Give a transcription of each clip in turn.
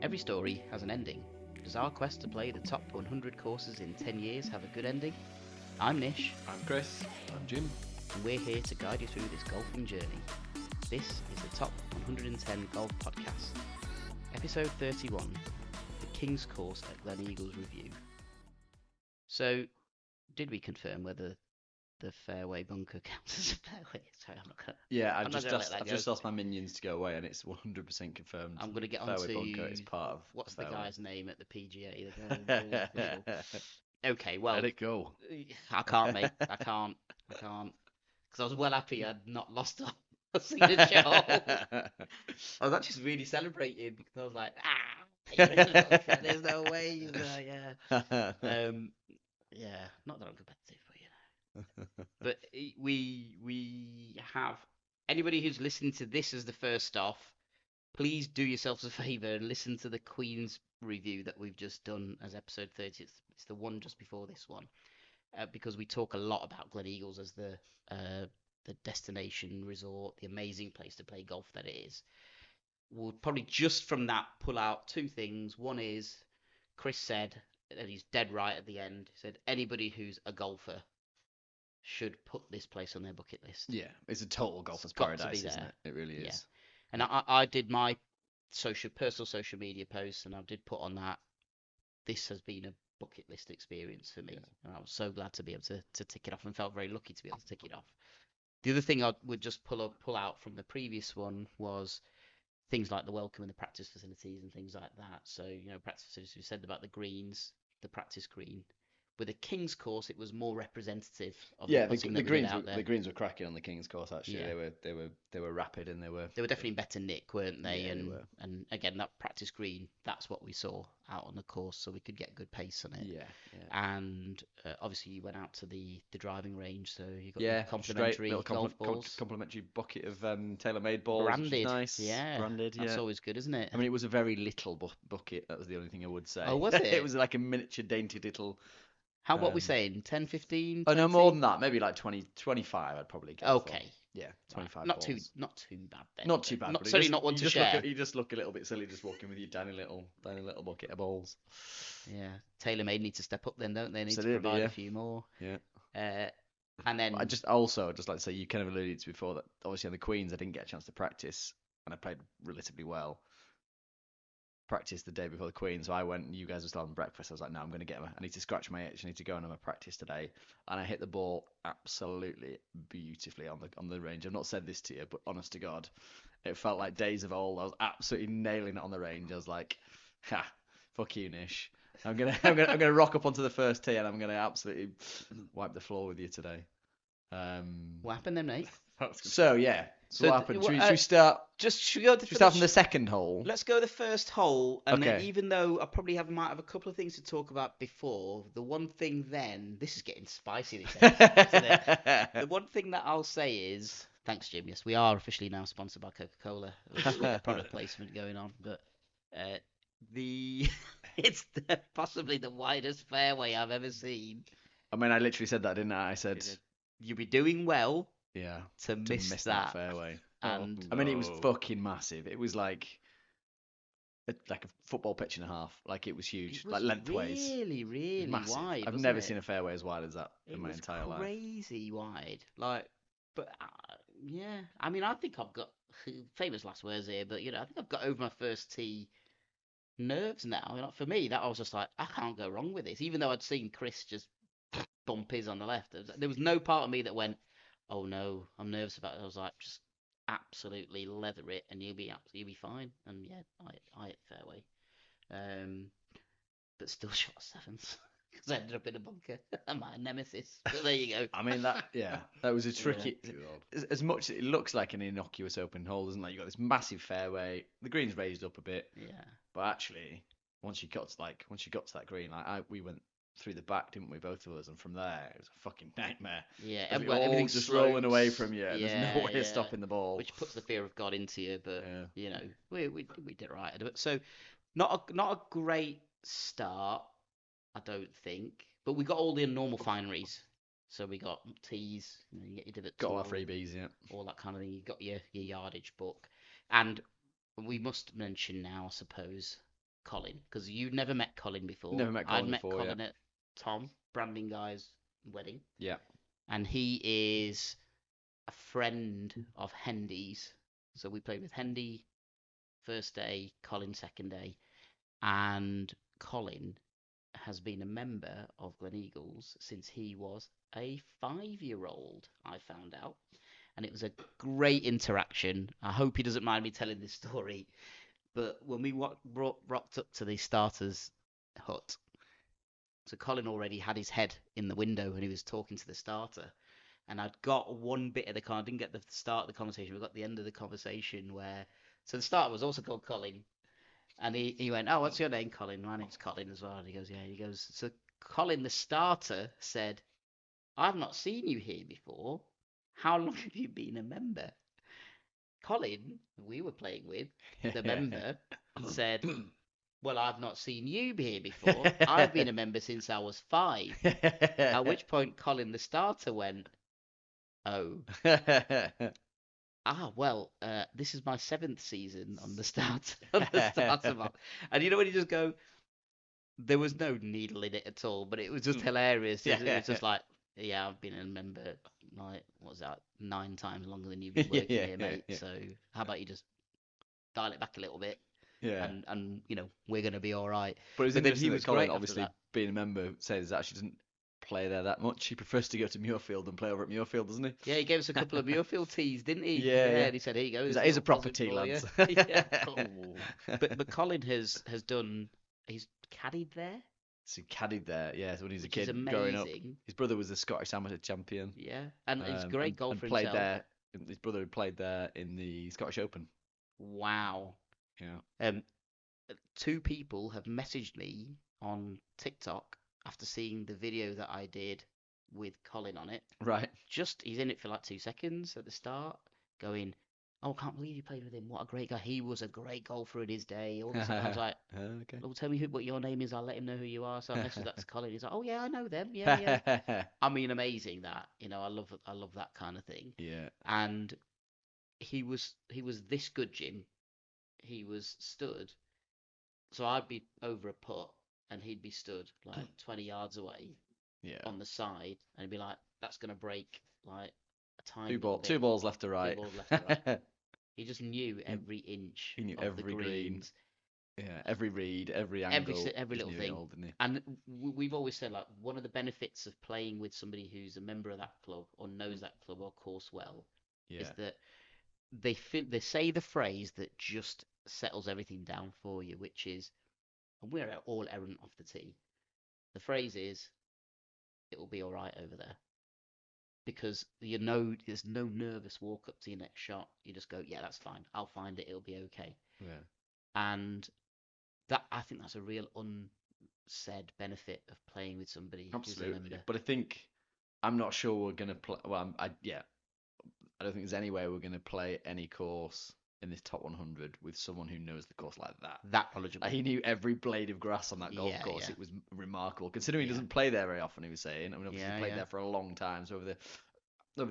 Every story has an ending. Does our quest to play the top 100 courses in 10 years have a good ending? I'm Nish, I'm Chris. I'm Jim. and we're here to guide you through this golfing journey. This is the Top 110 Golf Podcast, Episode 31, the King's Course at Gleneagles Review. So, did we confirm whether the fairway bunker counts as a fairway? Sorry, I'm not gonna. Yeah, I'm I've not gonna let that I've go. just asked my minions to go away, and it's 100% confirmed. I'm gonna get on fairway to bunker is part of what's the the fairway. guy's name at the PGA? The golf official. Okay, well, Let it go. I can't, mate. I can't. Because I was well happy I'd not lost a signature hole. I was actually really celebrating because I was like, there's no way. Yeah. Yeah. Not that I'm competitive, but you know. But we have anybody who's listening to this as the first off. Please do yourselves a favour and listen to the Queen's review that we've just done as episode 30. It's the one just before this one, because we talk a lot about Gleneagles as the destination resort, the amazing place to play golf that it is. We'll probably just from that pull out two things. One is Chris said, and he's dead right at the end, he said anybody who's a golfer should put this place on their bucket list. Yeah, it's a total golfer's got to paradise, be isn't there. it? It really is. Yeah. And I did my personal social media posts, and I did put on that. This has been a bucket list experience for me, Yeah. and I was so glad to be able to tick it off, and felt very lucky to be able to tick it off. The other thing I would just pull out from the previous one was things like the welcome and the practice facilities and things like that. So practice facilities. We said about the greens, the practice green. With a King's course, it was more representative of Yeah, putting the that we did greens out there. the greens were cracking on the King's course. Actually, Yeah. they were rapid, and they were definitely better nick, weren't they? Yeah, they and were. and again, that practice green, that's what we saw out on the course, so we could get good pace on it. Yeah. And obviously, you went out to the driving range, so you got Yeah, your complimentary little golf balls, complimentary bucket of tailor-made balls, branded. which is nice. Yeah, Branded. that's Yeah. always good, isn't it? I mean, it was a very little bucket. That was the only thing I would say. Oh, was it? It was like a miniature, dainty little. What we saying? 10, 15? Oh, no, 20? more than that. Maybe like 20, 25. I'd probably go Okay. for. Yeah, 25 Not balls. not too bad then. Not too bad. Not but certainly not one to share. You just look a little bit silly just walking with your tiny little bucket of balls. Yeah, TaylorMade need to step up then, don't they? Need Absolutely, to provide yeah. a few more. Yeah. And then I just like to say, you kind of alluded to before that obviously on the Queens I didn't get a chance to practice, and I played relatively well. Practice the day before the Queen, so I went and you guys were still having breakfast. I was like, no, I need to scratch my itch. I need to go and have a practice today. And I hit the ball absolutely beautifully on the range. I've not said this to you, but honest to God, it felt like days of old. I was absolutely nailing it on the range. I was like, ha, fuck you, Nish. I'm gonna rock up onto the first tee and I'm gonna absolutely wipe the floor with you today. what happened then, mate? So yeah. So what happened? Should we start? Should we go to Should we start from the second hole? Let's go the first hole, and then Okay. even though I probably might have a couple of things to talk about before, the one thing then, this is getting spicy this episode, isn't it? The one thing that I'll say is, thanks Jim, yes, we are officially now sponsored by Coca-Cola. We've got a product placement going on, but it's possibly the widest fairway I've ever seen. I mean, I literally said that, didn't I? I said, you'll be doing well yeah, to miss that fairway. And I mean, it was fucking massive. It was like a football pitch and a half. Like, it was huge, it was like lengthways. really, really Massive. wide. I've wasn't never it? seen a fairway as wide as that in my entire life. Crazy wide. But yeah. I mean, I think I've got famous last words here, but I think I've got over my first tee nerves now. For me, that I was just like, I can't go wrong with this. Even though I'd seen Chris just bump his on the left, there was no part of me that went, oh no, I'm nervous about it. I was like, just absolutely leather it, and you'll be fine. And yeah, I hit fairway, but still shot sevens because I ended up in a bunker. My nemesis. But there you go. I mean, that was a tricky. As much as it looks like an innocuous open hole, doesn't it? You got this massive fairway. The green's raised up a bit. Yeah. But actually, once you got to that green, we went through the back, didn't we, both of us? And from there, it was a fucking nightmare. Yeah, everything's just rolling away from you. Yeah, There's no way of stopping the ball. Which puts the fear of God into you, but Yeah. we did right. So not a great start, I don't think. But we got all the normal fineries. So we got tees, you get your divot Got all our tool, freebies, yeah. all that kind of thing. You got your yardage book, and we must mention now, I suppose, Colin, because you'd never met Colin before. Never met I'd Colin met before, Colin at Tom, branding guy's wedding, yeah. and he is a friend of Hendy's. So we played with Hendy first day, Colin second day, and Colin has been a member of Gleneagles since he was a 5-year-old, I found out. And it was a great interaction. I hope he doesn't mind me telling this story. But when we rocked up to the starters hut, so Colin already had his head in the window and he was talking to the starter. And I'd got one bit of the I didn't get the start of the conversation. We got the end of the conversation where, so the starter was also called Colin, and he went, "Oh, what's your name, Colin?" "My name's Colin as well." And he goes, "Yeah." He goes, "So Colin, the starter, said, I've not seen you here before. How long have you been a member?" Colin, we were playing with, the member, said, "Well, I've not seen you here before. I've been a member since I was 5." At which point Colin, the starter, went, "Oh, well, this is my 7th season on the starter map." And you know when you just go, there was no needle in it at all, but it was just hilarious. It was just like, yeah, I've been a member, like, what was that, 9 times longer than you've been working here, mate. So how about you just dial it back a little bit, Yeah. and we're gonna be all right. But it was But then interesting he that was Colin, great after obviously that. being a member, says actually doesn't play there that much. He prefers to go to Muirfield and play over at Muirfield, doesn't he? Yeah, he gave us a couple of Muirfield teas, didn't he? Yeah, yeah. And he said, "Here you go. He's There's like, here's a little proper present tea, for you." lads. Yeah. Oh. But Colin has done. He's caddied there, So he caddied there, yeah, so when he was a which is kid growing up. amazing. His brother was the Scottish amateur champion. Yeah, and he's a great golfer and played himself. there. His brother played there in the Scottish Open. Wow. Yeah. 2 people have messaged me on TikTok after seeing the video that I did with Colin on it. Right. Just he's in it for like 2 seconds at the start, going, "Oh, I can't believe you played with him. What a great guy. He was a great golfer in his day." All this. I was like, Okay. "Well, tell me what your name is. I'll let him know who you are." So I messaged that to Colin. He's like, "Oh yeah, I know them. Yeah, yeah." I mean, amazing that. I love that kind of thing. Yeah. And he was this good, Jim. He was stood. So I'd be over a putt and he'd be stood like 20 yards away Yeah. on the side, and he'd be like, "That's gonna break like a tiny little bit. 2 balls left to 2 right. balls left to right." He just knew every inch He knew of every the green. greens, Yeah, every read, every angle, every just little knew it thing. all, didn't he? And we've always said, like, one of the benefits of playing with somebody who's a member of that club or knows that club or course well is Yeah. that they say the phrase that just settles everything down for you, which is, and we're all errant off the tee. The phrase is, "It will be all right over there," because there's no nervous walk up to your next shot. You just go, "Yeah, that's fine. I'll find it. It'll be okay." Yeah. And that, I think, that's a real unsaid benefit of playing with somebody who's a Absolutely. member. But I think I'm not sure we're gonna play. Well, I don't think there's any way we're gonna play any course in this top 100 with someone who knows the course like that. That knowledgeable. Like, he knew every blade of grass on that golf Yeah, course. yeah. It was remarkable, considering he Yeah. doesn't play there very often. He was saying, I mean, obviously Yeah, he played yeah. there for a long time. So over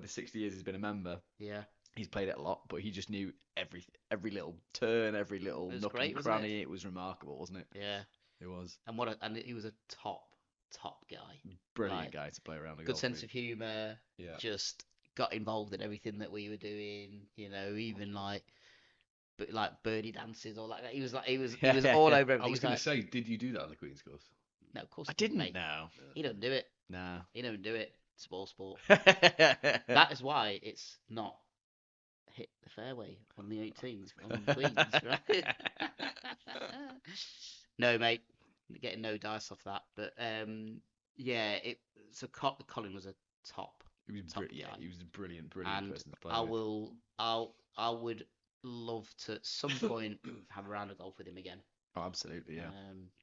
the 60 years he's been a member, Yeah. he's played it a lot. But he just knew every little turn, every little It was nook great, and wasn't it? cranny. It was remarkable, wasn't it? Yeah. It was. And he was a top guy. Brilliant Like, guy to play around. Good sense of humour. Yeah. Just got involved in everything that we were doing. Even like birdie dances, all like that. He was all over everything. I was going Like, to say, did you do that on the Queen's course? no, of course I he didn't, didn't mate. know. He don't do it. No. He don't do it. It's ball sport. That is why it's not hit the fairway on the 18th on Queens, right? No, mate, getting no dice off that. But yeah, Colin was a top He was guy. he was a brilliant And person to play I with. I would love to at some point have a round of golf with him again. Oh, absolutely, yeah.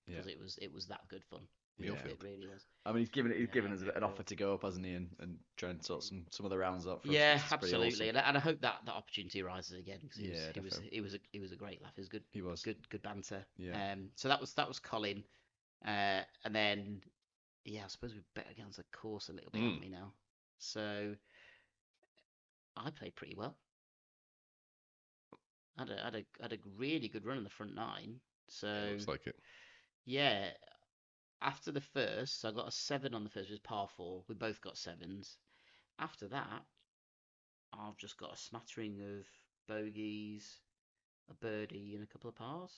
Because it was that good fun. Yeah. It really was. I mean, he's given us an offer to go up, hasn't he, and try and sort some of the rounds up. For us, Yeah, which is pretty absolutely, awesome. and I hope that opportunity arises again, because Yeah, he was a great laugh. He was good. He was. Good banter. Yeah. So that was Colin, and then I suppose we better get onto the course a little bit, haven't we now? So I played pretty well. I had a really good run in the front 9. So Looks like it. yeah, after the first, so I got a 7 on the first, which was par 4. We both got 7s. After that, I've just got a smattering of bogeys, a birdie, and a couple of pars.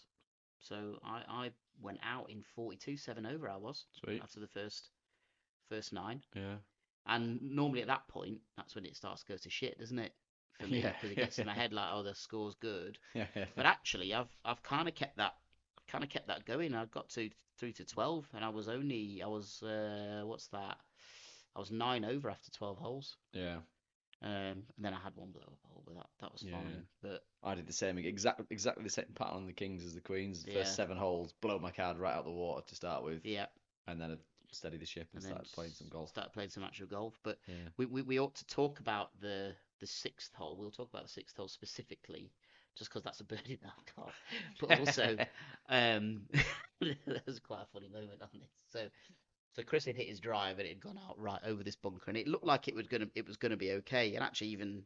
So I went out in 42, 7 over. I was Sweet. after the first 9. Yeah. And normally at that point, that's when it starts to go to shit, doesn't it? For me, Yeah. because it gets in my head like, oh, the score's good. Yeah. But actually, I've kind of kept that going. I got through to 12, and I was what's that? I was 9 over after 12 holes. Yeah. And then I had one blow up hole, but that was Yeah. fine. But I did the same, exactly the same pattern on the Kings as the Queens. The Yeah. first 7 holes, blow my card right out the water to start with, yeah, and then I steadied the ship and and then started playing some golf. Started playing some actual golf. But Yeah. we ought to talk about the 6th hole. We'll talk about the 6th hole specifically, just because that's a birdie that I've got. But also, there's quite a funny moment on this. So Chris had hit his drive and it had gone out right over this bunker, and it looked like it was gonna be okay. And actually, even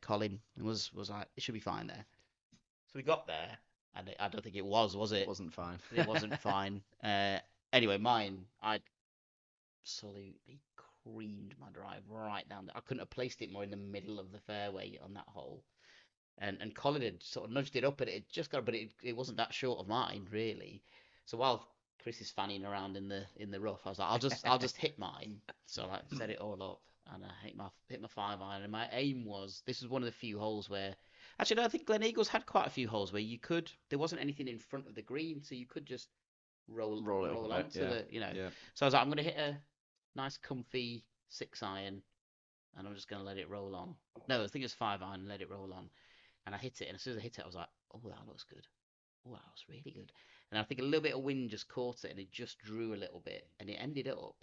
Colin was like, it should be fine there. So we got there, and I don't think it was it? It wasn't fine. It wasn't fine. Anyway, mine, I absolutely creamed my drive right down there. I couldn't have placed it more in the middle of the fairway on that hole. And Colin had sort of nudged it up, and it just got, but it wasn't that short of mine really. So while Chris is fanning around in the rough, I was like, I'll just hit mine. So I set it all up, and I hit my 5-iron. And my aim was, this was one of the few holes where, actually, no, I think Gleneagles had quite a few holes where there wasn't anything in front of the green, so you could just roll Roll it up a bit, onto yeah. the, Yeah. So I was like, I'm gonna hit a nice comfy 6-iron, and I'm just gonna let it roll on. No, I think it was 5-iron, and let it roll on. And I hit it, and as soon as I hit it, I was like, oh, that looks good. Oh, that looks really good. And I think a little bit of wind just caught it, and it just drew a little bit, and it ended up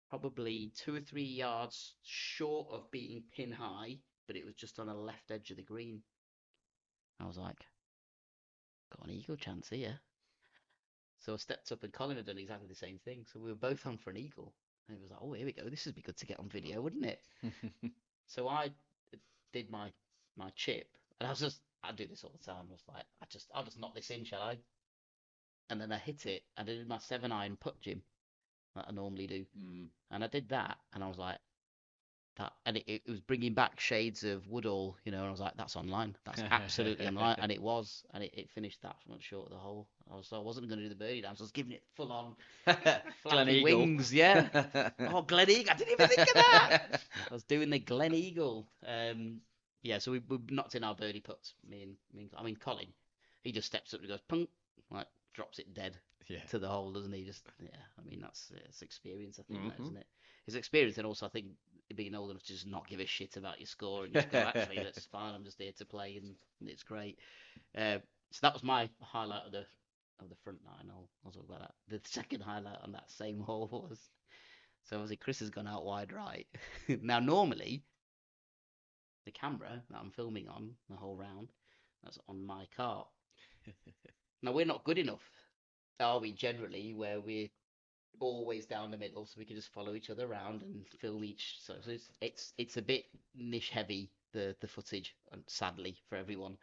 probably 2 or 3 yards short of being pin high, but it was just on the left edge of the green. I was like, got an eagle chance here. So I stepped up, and Colin had done exactly the same thing. So we were both on for an eagle. And it was like, oh, here we go. This would be good to get on video, wouldn't it? So I did my chip, and I do this all the time. I was like, I'll just knock this in, shall I? And then I hit it. I did my 7-iron putt, Jim, that I normally do. And I did that, and I was like, that, and it was bringing back shades of Woodall, and I was like, that's online. That's absolutely online. And it was, and it finished that much short of the hole. I wasn't going to do the birdie dance. I was giving it full on flappy wings. Yeah. Oh, Gleneagle. I didn't even think of that. I was doing the Gleneagle. Yeah, so we knocked in our birdie putts. I mean, Colin, he just steps up and goes, punk, like, drops it dead to the hole, doesn't he? I mean, it's experience, I think, that, isn't it? It's experience, and also I think being old enough to just not give a shit about your score and just go, actually, that's fine. I'm just here to play, and it's great. So that was my highlight of the front 9. I'll talk about that. The second highlight on that same hole was, so obviously Chris has gone out wide right. Now normally the camera that I'm filming on the whole round, that's on my cart. Now we're not good enough, are we, generally, where we're always down the middle, so we can just follow each other around and film each. So it's a bit niche heavy, the footage, sadly for everyone.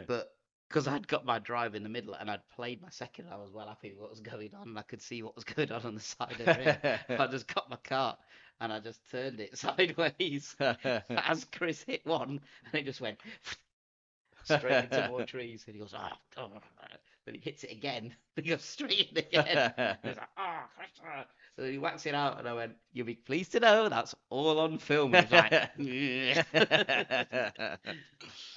But because I'd got my drive in the middle and I'd played my second, I was well happy with what was going on, and I could see what was going on the side of it. I just got my cart and I just turned it sideways as Chris hit one, and it just went straight into more trees. And he goes, oh. Then he hits it again. He goes straight in again. He's like, oh, Chris. So then he whacks it out, and I went, you'll be pleased to know that's all on film. And, like,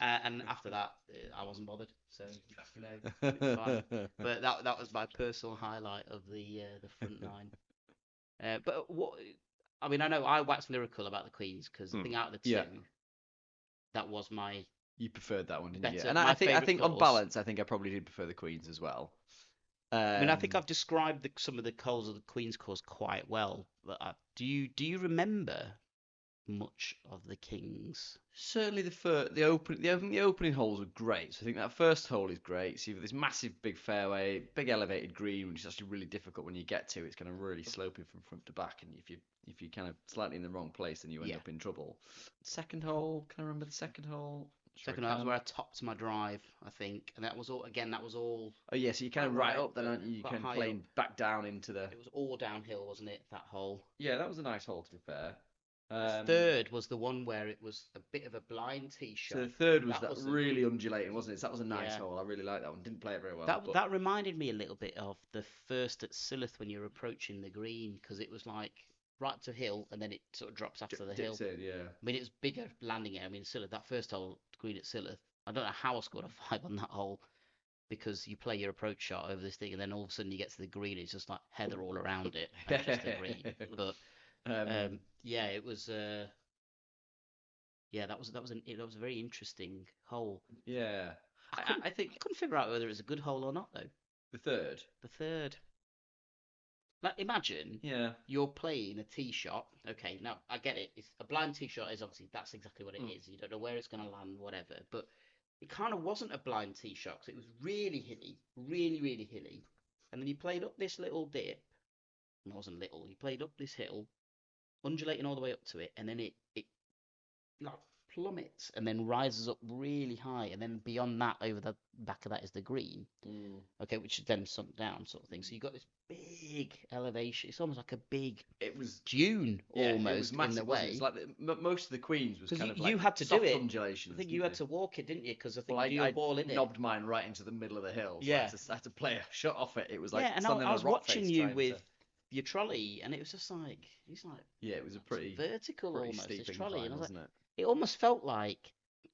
and after that, I wasn't bothered. So, it's fine. But that was my personal highlight of the front 9. But what, I mean, I know I waxed lyrical about the Queens because I think out of the 2, that was my. You preferred that one, didn't you? Better, And my I think favourite on course. balance, I think I probably did prefer the Queens as well. I mean, I think I've described some of the holes of the Queen's course quite well. But do you remember much of the Kings? Certainly the opening holes were great. So I think that first hole is great. So you've got this massive big fairway, big elevated green, which is actually really difficult when you get to. It's kind of really sloping from front to back, and if you kind of slightly in the wrong place, then you end up in trouble. Second hole, can I remember the second hole? Second hole, that was where I topped my drive, I think, and that was all. Again, that was all. Oh yeah, so you kind of Quite right right, up then, but aren't you? You quite kind of high playing up. back down into the. It was all downhill, wasn't it? That hole. Yeah, that was a nice hole to be fair. Third was the one where it was a bit of a blind tee shot. So the third was That that was really undulating, wasn't it? So that was a nice Yeah. hole. I really liked that one. Didn't play it very well. That but that reminded me a little bit of the first at Silloth when you're approaching the green, because it was like right to hill and then it sort of drops after the hill. dips in, yeah. I mean, it was bigger landing area. I mean, Silloth, that first hole, green at Silloth, I don't know how I scored a 5 on that hole, because you play your approach shot over this thing and then all of a sudden you get to the green, it's just like heather all around it and just the green. But yeah, it was yeah, that was a very interesting hole. Yeah. I think I couldn't figure out whether it was a good hole or not though. the third. The third. Like, imagine Yeah. you're playing a tee shot. Okay, now I get it. It's a blind tee shot is obviously that's exactly what it is. You don't know where it's going to land, whatever. But it kind of wasn't a blind tee shot because it was really hilly, really, really hilly. And then you played up this little dip. It wasn't little. You played up this hill, undulating all the way up to it, and then it like plummets and then rises up really high, and then beyond that, over the back of that is the green. Okay, which is then sunk down, sort of thing. So you got this big elevation. It's almost like a big. It was dune almost it was massive, in the way. It's like most of the Queens was kind of like you had to soft do it. undulations. I think you had to walk it, didn't you? Because I think Well, you I a ball in it. knobbed mine right into the middle of the hill. So Yeah. I had to play a shot off it. It was like Yeah, and standing I on was a rock watching face you trying with to- your trolley, and it was just like it's like Yeah, it was a pretty vertical almost. steep This trolley, incline, and I was wasn't like, it? it almost felt like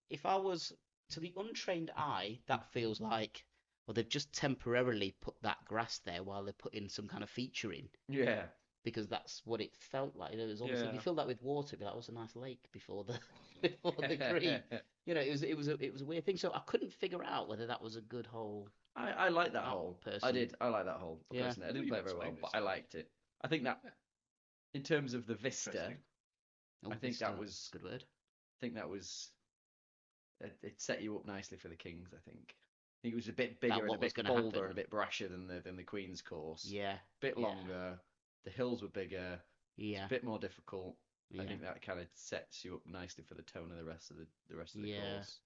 if I was to the untrained eye, that feels like, well, they've just temporarily put that grass there while they're putting some kind of feature in, Yeah. because that's what it felt like. It was almost, if you Yeah. filled that with water, it'd be like, oh, it's a nice lake before the before the green. You know, it was a weird thing. So I couldn't figure out whether that was a good hole. I like that Oh, hole. I personally. did. I like that hole. Yeah. Personally, I didn't You play it very well, explained but it I so liked it. I think that, in terms of the vista, Interesting. Oh, I think vista, that was. a good word. I think that was. It set you up nicely for the Kings. I think. I think it was a bit bigger and a what was bit gonna bolder happen. and a bit brasher than the Queen's course. Yeah. Bit yeah. longer. The hills were bigger. Yeah. A bit more difficult. Yeah. I think that kind of sets you up nicely for the tone of the rest of the Yeah. course.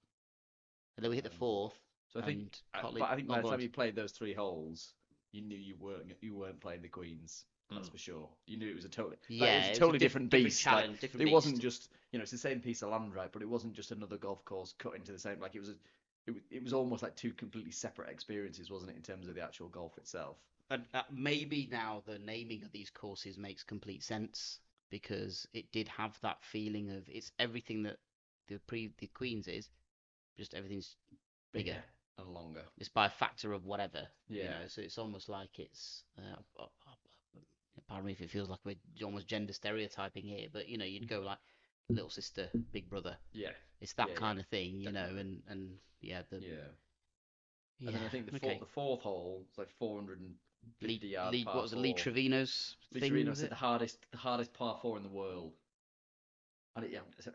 And then we hit the fourth. So I think, and Cotley- but I think by oh, the go time on. you played those 3 holes, you knew you weren't playing the Queens. That's for sure. You knew it was a totally Yeah, it it was was a totally a different different beast. challenge, Like, different it wasn't beast. just it's the same piece of land, right? But it wasn't just another golf course cut into the same. Like it was almost like 2 completely separate experiences, wasn't it, in terms of the actual golf itself? And maybe now the naming of these courses makes complete sense, because it did have that feeling of it's everything that the Queens is, just everything's bigger. And longer. It's by a factor of whatever. You Yeah. know, so it's almost like it's. Pardon me if it feels like we're almost gender stereotyping here, but you know, you'd go like little sister, big brother. Yeah. It's that Yeah, kind of thing, you know, definitely. and yeah, Yeah. And then I think the okay. fourth hole was like 450 yards Lee, par what was it, 4. Lee Trevino's Lee thing? Trevino was said it? the hardest par 4 in the world. And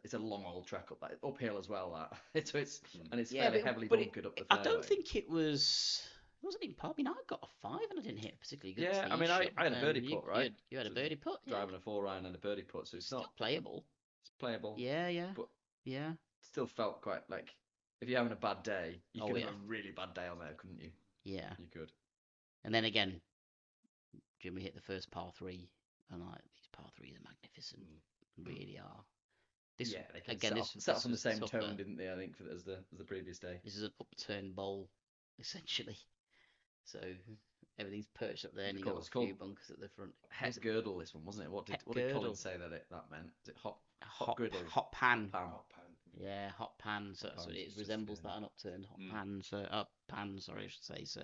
it's a long old track up that uphill as well. That it's fairly heavily bunkered up the fairway. I don't think it wasn't even par. I mean, I got a 5 and I didn't hit a particularly good. Yeah, I tee mean, I shot. had a birdie putt, right? You had a birdie putt. Yeah. Driving a 4-iron and a birdie putt, so it's Still not playable. it's playable. Yeah, But yeah. still felt quite like if you're having a bad day, you Oh, could yeah. have a really bad day on there, couldn't you? Yeah. You could. And then again, Jimmy hit the first par 3, and like these par 3s are magnificent, really are. This Yeah, they again, set off on the was same tougher. tone, didn't they? I think as the previous day. This is an upturned bowl, essentially. So everything's perched up there, and It's you got called- a few bunkers at the front. Het girdle, this one, wasn't it? What did girdle. Colin say that meant? Is it hot griddle? Hot pan. Pan. Yeah, hot pan. So Hot pan, it it's just, resembles yeah. that, an upturned hot pan. So up pan, sorry, I should say. So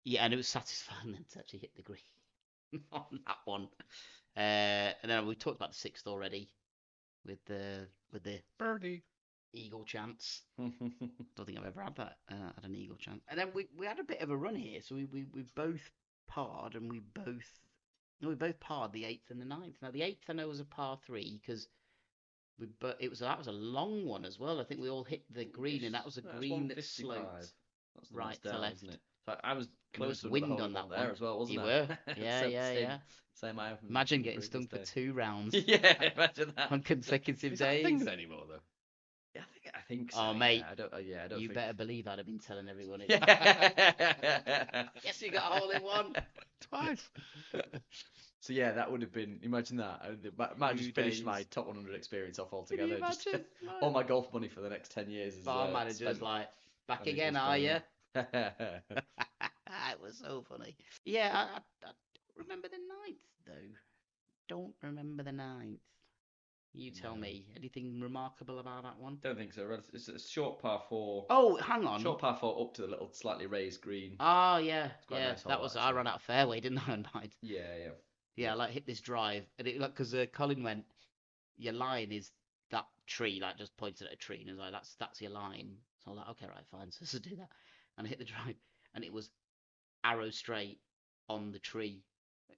yeah, and it was satisfying then to actually hit the green on that one. And then we talked about the 6th already with the Birdie. eagle chance. Don't think I've ever had that. Had an eagle chance. And then we had a bit of a run here. So we both parred, and we both parred the 8th and the 9th. Now the 8th I know was a par 3 because that was a long one as well. I think we all hit the green, and that was a green that 155. sloped That's the right ones to down, left. isn't it? So I was And there was close to wind on that there one. as well, wasn't You I? were. Yeah, Same- yeah, same- yeah. Same I have. Imagine getting stung for 2 rounds Yeah, imagine that. on consecutive Is that days. things anymore though? Yeah, I think so. Oh, mate, I don't. I don't you think. better believe I'd have been telling everyone it. Yeah. Guess you got a hole in one twice. So yeah, that would have been. Imagine that. Might have just finished my days. top 100 experience off Can altogether. you Just imagine? all my golf money for the next 10 years is Bar manager's spent like, back on again, initial are you? payment. It was so funny. Yeah, I don't remember the ninth though. Don't remember the ninth. You tell No. me. Anything remarkable about that one? Don't think so. It's a short par four. Oh, hang on. Short par four up to the little slightly raised green. Oh yeah, quite a yeah. nice That hole, was I actually. ran out of fairway, didn't I? On ninth? Yeah. Yeah, I like hit this drive, and it like because Colin went, your line is that tree, like just pointed at a tree, and I was like, that's your line. So I was like, okay, right, fine. So do that, and I hit the drive, and it was arrow straight on the tree.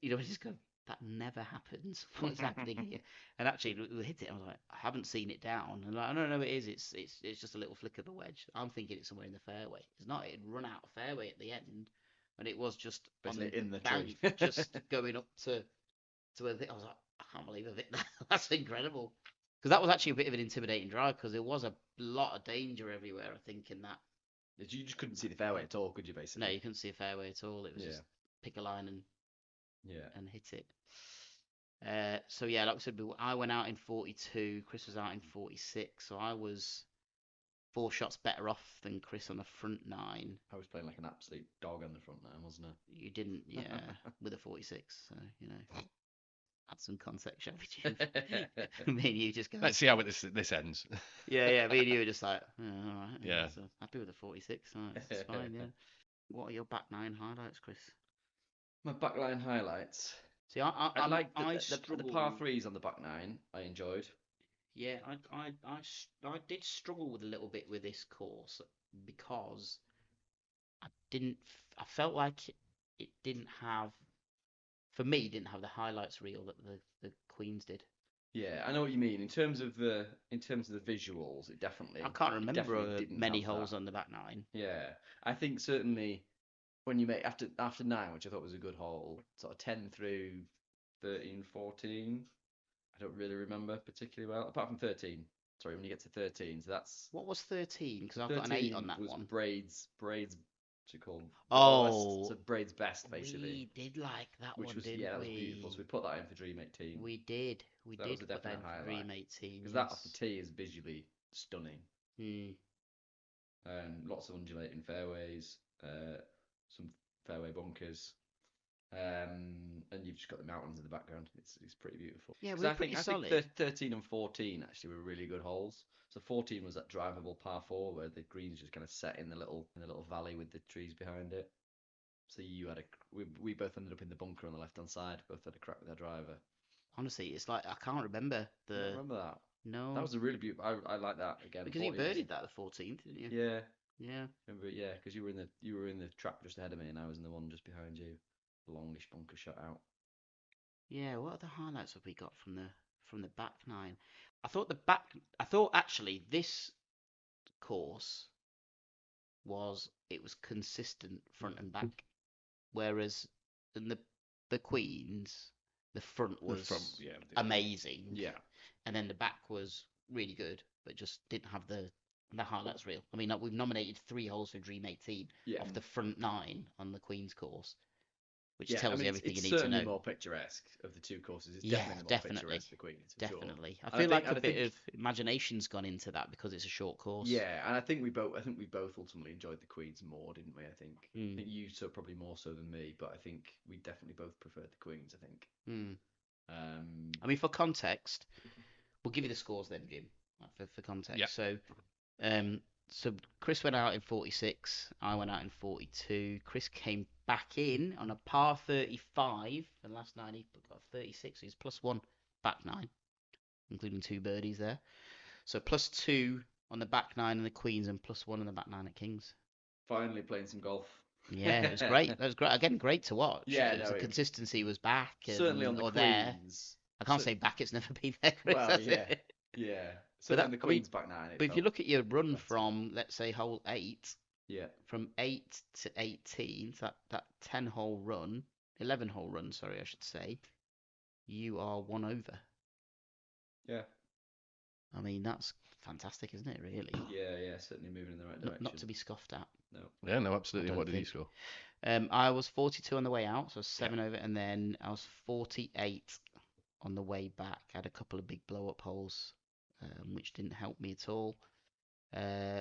You know, I just go, that never happens. What's happening here? And actually, we hit it. I was like, I haven't seen it down. And like, no, it is. It's just a little flick of the wedge. I'm thinking it's somewhere in the fairway. It's not. It'd run out of fairway at the end, and it was just Basically on in the bank, tree. just going up to where I was like, I can't believe it. That's incredible. Because that was actually a bit of an intimidating drive because there was a lot of danger everywhere. I think in that. You just couldn't see the fairway at all, could you? Basically. No, you couldn't see a fairway at all. It was just pick a line and hit it. So yeah, like I said, I went out in 42. Chris was out in 46. So I was 4 shots better off than Chris on the front 9. I was playing like an absolute dog on the front 9, wasn't I? You didn't, yeah, with a 46. So add some context, shall we? Me and you just go. Let's see how this ends. Yeah. Me and you were just like, all right. Yeah. So happy with a 46. All right, it's fine. Yeah. What are your back 9 highlights, Chris? My backline highlights. See, I like I the struggle. par 3s on the back 9. I enjoyed. Yeah, I did struggle with a little bit with this course because I felt like it didn't have, for me, it didn't have the highlights reel that the Queens did. Yeah, I know what you mean. In terms of the visuals, it definitely. I can't remember didn't many have holes that. on the back 9. Yeah, I think certainly when you make after 9, which I thought was a good hole, sort of 10 through 13, 14. I don't really remember particularly well, apart from 13. Sorry, when you get to 13, so that's What was 13? Because I've got an 8 on that was one. Braids, what's it called? Oh, so Braids Best, basically. we did like that Which one, was didn't that we? was beautiful. So we put that in for Dream 18. We did. That was a put that definite in for highlight. Dream 18. Because that off the tee is visually stunning. Mm. Lots of undulating fairways, some fairway bunkers, and you've just got the mountains in the background. It's pretty beautiful. Yeah, 'Cause we're I pretty think solid. 13 and 14 actually were really good holes. So 14 was that drivable par 4 where the greens just kind of set in the little valley with the trees behind it. So we both ended up in the bunker on the left hand side. Both had a crack with our driver. Honestly, it's like I can't remember I don't remember that. No. That was a really beautiful. I like that again. Because you 14 was- birdied that the 14th, didn't you? Yeah. Yeah. Remember, yeah, because you were in the track just ahead of me, and I was in the one just behind you. Longish bunker shot out. Yeah. What other highlights have we got from the back 9? I thought actually this course was consistent front and back, whereas in the Queens the front was amazing. Yeah. And then the back was really good, but just didn't have the highlights reel. I mean, we've nominated 3 holes for Dream 18 off the front 9 on the Queen's course, which tells you everything you need to know. It's certainly more picturesque of the 2 courses. It's definitely more picturesque, the Queen's, for definitely. Sure. I feel like a bit of imagination's gone into that because it's a short course. Yeah, and I think we both ultimately enjoyed the Queen's more, didn't we? I think you probably more so than me, but I think we definitely both preferred the Queen's. I think. I mean, for context, we'll give you the scores then, Jim. For context. Yeah. So Chris went out in 46. I went out in 42. Chris came back in on a par 35. And last night he got 36. So he's +1 back 9, including 2 birdies there. So +2 on the back 9 in the Queens and +1 on the back 9 at Kings. Finally playing some golf. Yeah, it was great. That was great. Again, great to watch. Yeah, the consistency was back. Certainly on the Queens. There. I can't say back. It's never been there. Chris, well, yeah, yeah. So on the Queen's back 9. But if you look at your run from, let's say, hole 8, from 8 to 18, so that 10-hole run, 11-hole run, sorry, I should say, you are 1 over. Yeah. I mean, that's fantastic, isn't it? Really, Yeah, certainly moving in the right direction. not to be scoffed at. No. Yeah, no, absolutely. I What don't did you think. score? I was 42 on the way out, so 7 over, and then I was 48 on the way back. I had a couple of big blow-up holes, which didn't help me at all.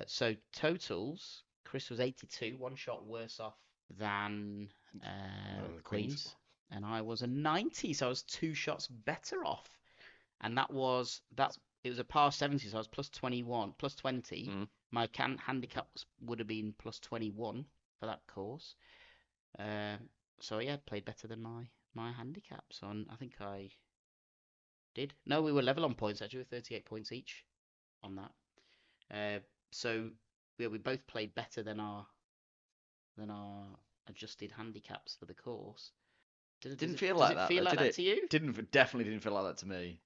So totals, Chris was 82, one shot worse off than The Queens, Queens. and I was a 90, so I was 2 shots better off. And it was a par 70, so I was plus 21, plus 20. Mm. My handicap would have been plus 21 for that course. So yeah, played better than my handicap. So I think I did. No, we were level on points actually, with 38 points each on that. So yeah, we both played better than our adjusted handicaps for the course. Didn't feel like that. Does it feel like did that it? to you? Definitely didn't feel like that to me.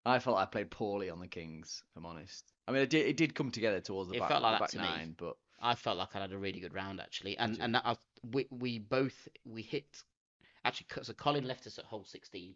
I felt I played poorly on the Kings, if I'm honest. I mean, it did come together towards the It back, felt like the that back to me. nine, but I felt like I had a really good round actually, Did you? and that we both hit actually. So Colin left us at hole 16,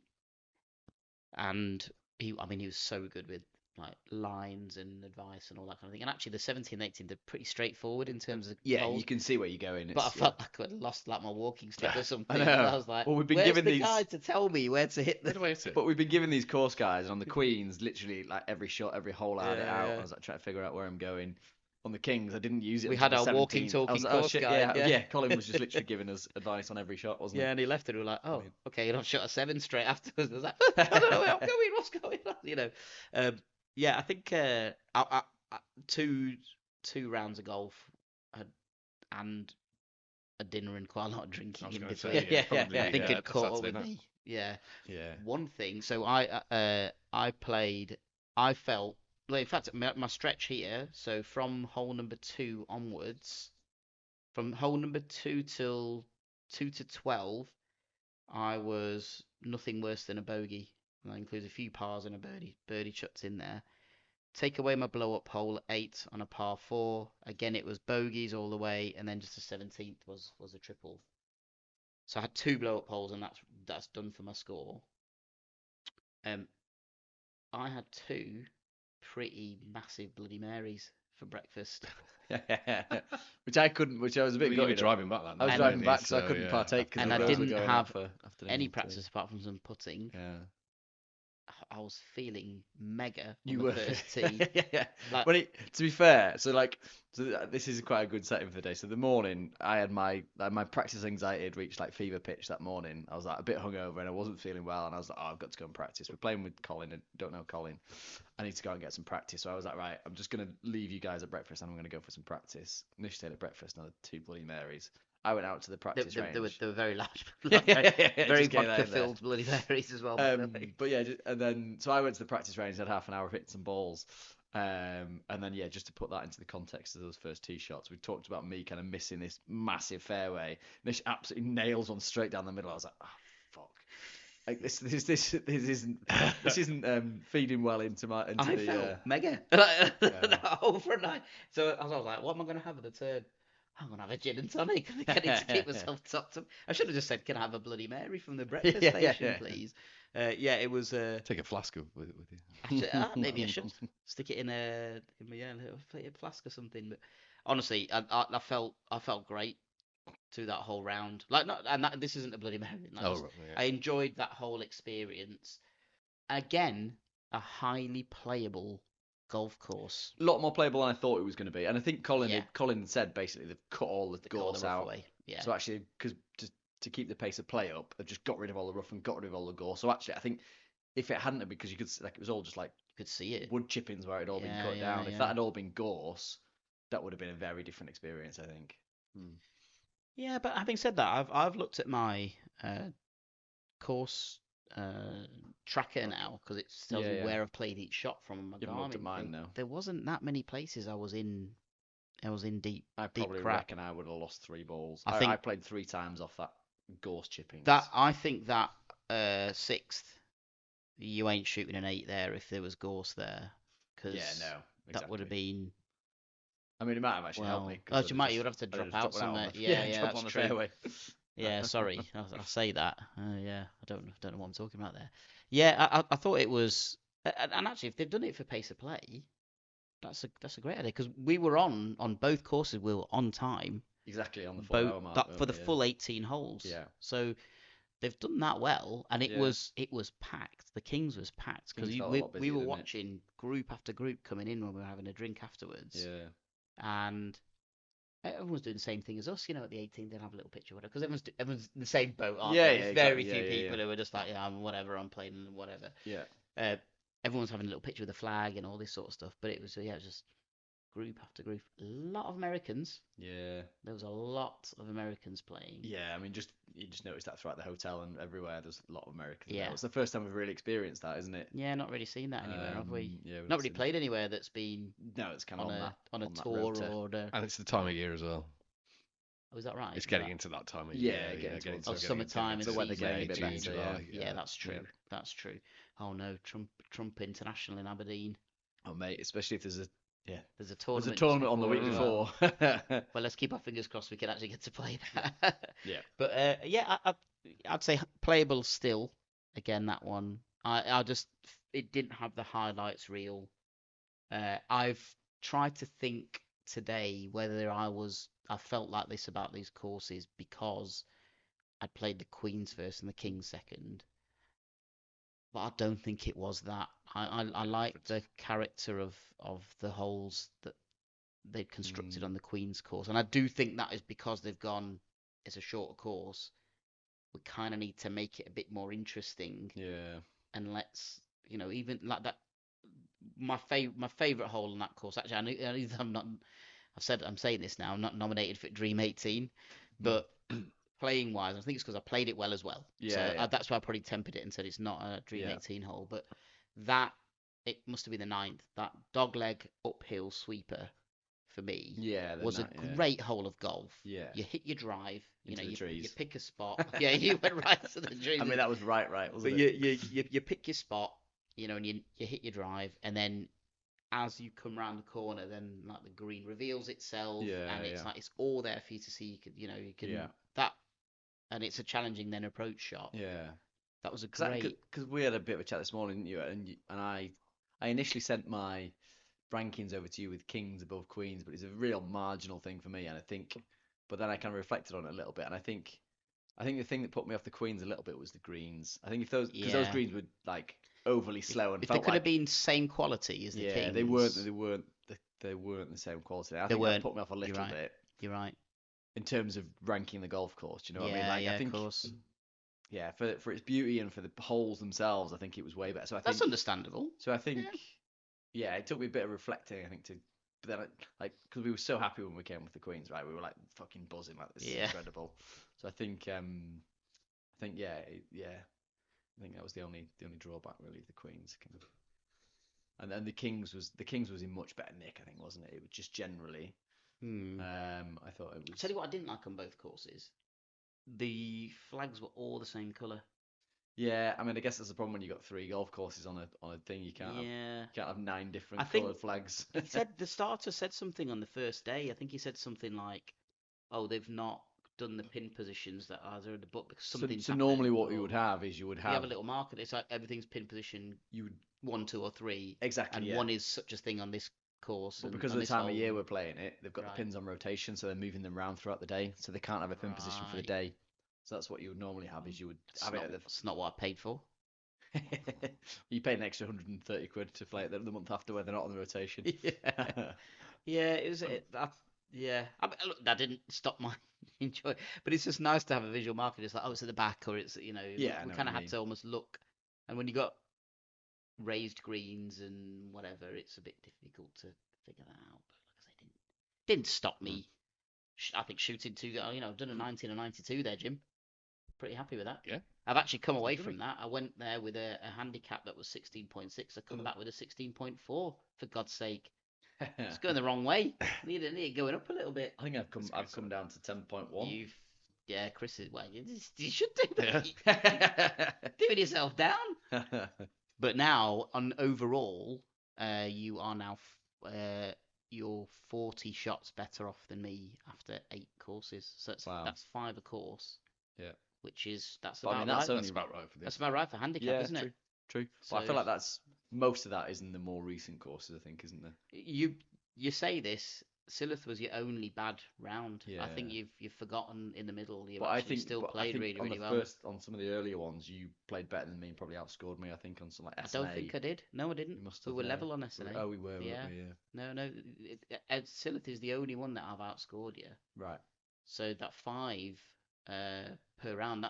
and he was so good with like lines and advice and all that kind of thing. And actually, the 17 and 18 they're pretty straightforward in terms of yeah, holes. you can see where you're going. But I It's, felt like I'd lost like my walking stick or something. know. And I was like, Well, we've been where's given the these- guide to tell me where to hit Where the? do I hit it? But we've been given these course guides, and on the Queens, literally like every shot, every hole I had it Yeah, out. yeah. I was like trying to figure out where I'm going. On the Kings, I didn't use it. We until had the our walking, 17th. talking I was like, course shit, guide, yeah. Colin was just literally giving us advice on every shot, wasn't Yeah, he? and he left it. We were like, oh, mean- okay, and I shot a 7 straight afterwards. I was like, I don't know where I'm going. What's going on? Yeah, I think I, two rounds of golf and a dinner and quite a lot of I drinking was in gonna between. say, yeah, probably, I think yeah, it caught up Saturday with night. me. Yeah. Yeah. One thing, so I played. I felt. Well, in fact, my stretch here. So from hole number 2 onwards, from hole number 2 till 2 to 12, I was nothing worse than a bogey. And that includes a few pars and a birdie shots in there. Take away my blow up hole 8 on a par 4. Again, it was bogeys all the way, and then just the 17th was a triple. So I had 2 blow up holes, and that's done for my score. I had 2 pretty massive Bloody Marys for breakfast. Which I was a bit You were gutted. driving back that I was night, driving weren't you? back, so I couldn't yeah. partake because And the I girls were didn't going have out for afternoon Any tea. practice apart from some putting. Yeah. I was feeling mega on You the were. first tee. Yeah. Like- When to be fair, this is quite a good setting for the day. So the morning, I had my practice anxiety had reached like fever pitch that morning. I was like a bit hungover and I wasn't feeling well, and I was like, oh, I've got to go and practice. We're playing with Colin, and don't know Colin. I need to go and get some practice. So I was like, right, I'm just gonna leave you guys at breakfast, and I'm gonna go for some practice. Nish stayed at breakfast, and I had 2 Bloody Marys. I went out to the practice range. They were very large, Yeah, very just get that in there. vodka-filled Bloody Marys as well. by the way. But yeah, and then so I went to the practice range, had half an hour of hitting some balls, and then yeah, just to put that into the context of those first tee shots, we talked about me kind of missing this massive fairway. Nish absolutely nails one straight down the middle. I was like, oh fuck. Like this isn't feeding well into I the felt mega Yeah. that whole front nine. So I was like, what am I going to have at the turn? I'm going to have a gin and tonic. I need to keep myself topped up. I should have just said, can I have a Bloody Mary from the breakfast station, please? Yeah, it was. Take a flask with you. Maybe I should stick it in a little flask or something. But honestly, I felt great through that whole round. This isn't a Bloody Mary. Oh, right, yeah. I enjoyed that whole experience. Again, a highly playable golf course. a lot more playable than I thought it was going to be, and I think Colin Yeah. Colin said basically they've cut all the They cut all gorse the rough out. away. Yeah. So actually, because to keep the pace of play up, they've just got rid of all the rough and got rid of all the gore. So actually, I think if it hadn't, because you could it was all just like You could see it. wood chippings where it had all been Yeah, cut yeah, down. If yeah. that had all been gorse, that would have been a very different experience, I think. Yeah, but having said that, I've looked at my course tracker now because it tells Yeah, me yeah. where I've played each shot from my You haven't looked at Garmin. mine now. There wasn't that many places I was in deep. I Deep probably crap. reckon I would have lost 3 balls. I I think- played 3 times off that gorse chipping. I think that 6th, you ain't shooting an 8 there if there was gorse there, because Yeah, no. Exactly. that would have been. I mean, it might have actually helped me. 'cause Oh, I'd you might. just- You would have to I'd drop just out dropped one somewhere. on the- Yeah, drop that's on the true. fairway. Yeah, sorry, I'll say that. Yeah, I don't know what I'm talking about there. Yeah, I thought it was And actually, if they've done it for pace of play, that's a great idea because we were on both courses. We were on time, Exactly on the both 4 hour mark. that for weren't the we? full 18 holes. Yeah. So they've done that well, and it Yeah. was packed. The Kings was packed because Kings felt a we lot we busier, were didn't it? watching group after group coming in when we were having a drink afterwards, Yeah. and everyone's doing the same thing as us. At the 18th they'll have a little picture, whatever, because everyone's in the same boat, aren't Yeah, they? yeah, There's exactly. very few Yeah, people yeah. who are just like, yeah, I'm whatever, I'm playing whatever. Yeah. Everyone's having a little picture with the flag and all this sort of stuff, but it was just group after group. A lot of Americans. Yeah. There was a lot of Americans playing. Yeah, I mean, you just noticed that throughout the hotel and everywhere. There's a lot of Americans. Yeah. There. It's the first time we've really experienced that, isn't it? Yeah, not really seen that anywhere, have we? Yeah, we've Not really seen- played anywhere that's been No, it's kind of on on a that on a on that tour rota. or And it's the time of year as well. Oh, is that right? It's Is getting that- into that time of Yeah, year. getting towards- Oh, summertime the and weather season. getting a bit June, better. July. Yeah, that's true. Yeah. That's true. Oh no, Trump International in Aberdeen. Oh mate, especially if there's a There's a tournament. on the week as well. before. Well, let's keep our fingers crossed we can actually get to play that. Yeah. But yeah, I'd say playable still. Again, that one. I just it didn't have the highlights reel. I've tried to think today whether I felt like this about these courses because I'd played the Queens first and the Kings second. But I don't think it was that. I like the character of the holes that they've constructed on the Queen's course, and I do think that is because they've gone. It's a shorter course. We kind of need to make it a bit more interesting, Yeah. and let's even like that. My favorite hole on that course. Actually, I know I'm not. I'm saying this now. I'm not nominated for Dream 18, but playing wise, I think it's because I played it well as well. Yeah, So yeah. that's why I probably tempered it and said it's not a Dream Yeah. 18 hole. But that it must have been the ninth. That dogleg uphill sweeper for me Yeah. was a great hole of golf. Yeah. You hit your drive. Into the You trees. pick a spot. Yeah, you went right to the trees. I mean, that was right, wasn't But it? you pick your spot, and you hit your drive, and then as you come round the corner, then like the green reveals itself, Yeah, and it's yeah. like it's all there for you to see. You can Yeah. that, and it's a challenging then approach shot. Yeah. That was a great. Because we had a bit of a chat this morning, didn't you? And I initially sent my rankings over to you with Kings above Queens, but it's a real marginal thing for me. And I think, but then I kind of reflected on it a little bit, and I think the thing that put me off the Queens a little bit was the greens. I think if those because those Yeah. greens were like overly slow and If they felt could like have been same quality as the yeah, Kings, they weren't the same quality. I think weren't. that put me off a little right. bit You're right. in terms of ranking the golf course. Do you know what I mean? Yeah, Like, yeah, I think of course. yeah, for its beauty and for the holes themselves, I think it was way better. So I That's think understandable. so. I think yeah, it took me a bit of reflecting. I think but then because we were so happy when we came with the Queens, right? We were like fucking buzzing, like this is incredible. So I think yeah. I think that was the only drawback really of the Queens. Kind of. And then the Kings was in much better nick, I think, wasn't it? It was just generally. I thought it was. Tell you what I didn't like on both courses. The flags were all the same colour. Yeah, I mean, I guess that's the problem when you got 3 golf courses on a thing. You can't have 9 different I think coloured flags. He said the starter said something on the first day. I think he said something like, "Oh, they've not done the pin positions that are there in the book because something's So normally happened," what you or would have is you would you have have a little marker. It's like everything's pin position you would 1, 2, or 3, exactly and yeah. one is such a thing on this course. But and because on of the this time hole. of year we're playing it, they've got Right. the pins on rotation, so they're moving them around throughout the day, so they can't have a pin position for the Right. day. So that's what you would normally have is you would It's have not, it at it's not what I paid for. you pay an extra 130 quid to play it the month after where they're not on the rotation. Yeah, it was. Yeah. I mean, look, that didn't stop my enjoy, but it's just nice to have a visual marker. It's like, oh, it's at the back, or it's Yeah, I we know kind what of you had mean. to almost look. And when you got raised greens and whatever, it's a bit difficult to figure that out. But like I say, didn't stop me. I think shooting two. I've done a 19 and 92 there, Jim. Pretty happy with that. Yeah. I've actually come away good. from that. I went there with a handicap that was 16.6. I come back with a 16.4. For God's sake, it's going the wrong way. Need it going up a little bit. I think I've come down to 10.1. Yeah, Chris is well. You should do that. Doing yourself down. But now, on overall, you are now you're 40 shots better off than me after 8 courses. So that's 5 a course. Yeah. Which is that's But about I mean, that's right. only That's about right for this. That's about right for handicap, isn't it? True. So But I feel like that's most of that is in the more recent courses, I think, isn't there? You say this. Silith was your only bad round. I think Yeah. you've forgotten in the middle. You've But I actually think, still but I played think really on really the well. on some of the earlier ones, you played better than me and probably outscored me. I think on some like I SNA. don't think I did. No, I didn't. You must We have. were Yeah. level on SNA. Oh, we were. Yeah. Weren't we? Yeah. No. Silith is the only one that I've outscored you. Right. So that 5 per round,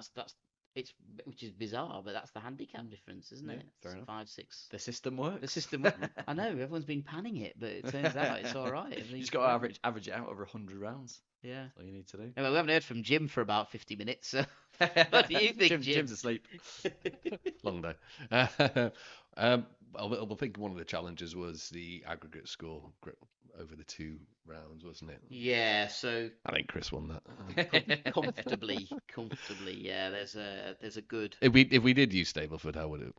it's which is bizarre, but that's the handicap difference, isn't Yeah, it? fair It's enough. 5, 6. The system works. The system. I know everyone's been panning it, but it turns out it's all right. You Everything's just got to great. average it out over 100 rounds. Yeah. That's all you need to do. Anyway, we haven't heard from Jim for about 50 minutes. So what do you think, Jim? Jim's asleep. Long day. I think one of the challenges was the aggregate score over the 2 rounds, wasn't it? Yeah. So I think Chris won that. comfortably. Yeah. There's a good. If we did use Stableford, how would it?